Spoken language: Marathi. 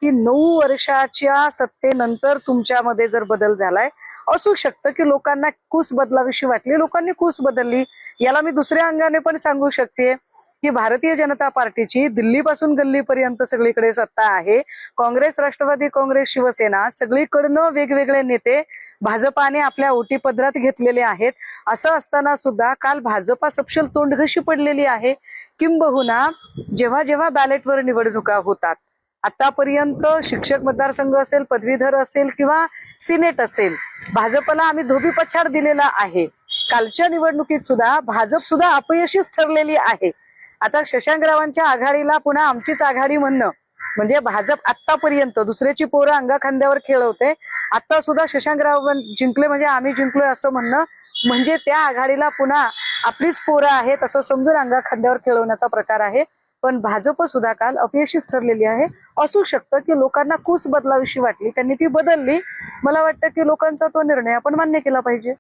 की 9 वर्षाच्या सत्तेनंतर तुमच्यामध्ये जर बदल झालाय, असू शकतं की लोकांना कूस बदलाविषयी वाटली, लोकांनी कूस बदलली. याला मी दुसऱ्या अंगाने पण सांगू शकते की भारतीय जनता पार्टीची दिल्लीपासून गल्लीपर्यंत सगळीकडे सत्ता आहे. काँग्रेस, राष्ट्रवादी काँग्रेस, शिवसेना सगळीकडनं वेगवेगळे नेते भाजपाने आपल्या ओटीपदरात घेतलेले आहेत. असं असताना सुद्धा काल भाजपा सपशेल तोंडघशी पडलेली आहे. किंबहुना जेव्हा जेव्हा बॅलेटवर निवडणुका होतात, आतापर्यंत शिक्षक मतदारसंघ असेल, पदवीधर असेल किंवा सिनेट असेल, भाजपला आम्ही धोबीपछाड दिलेला आहे. कालच्या निवडणुकीत सुद्धा भाजप सुद्धा अपयशीच ठरलेली आहे. आता शशांकरावांच्या आघाडीला पुन्हा आमचीच आघाडी म्हणणं म्हणजे भाजप आतापर्यंत दुसऱ्याची पोरं अंगा खांद्यावर खेळवते. आता सुद्धा शशांकराव जिंकले म्हणजे आम्ही जिंकलोय असं म्हणणं म्हणजे त्या आघाडीला पुन्हा आपलीच पोरं आहेत असं समजून अंगा खांद्यावर खेळवण्याचा प्रकार आहे. पण भाजप सुद्धा काल अपयशीच ठरलेली आहे. असू शकतं की लोकांना कूस बदलाविषयी वाटली, त्यांनी ती बदलली. मला वाटतं की लोकांचा तो निर्णय आपण मान्य केला पाहिजे.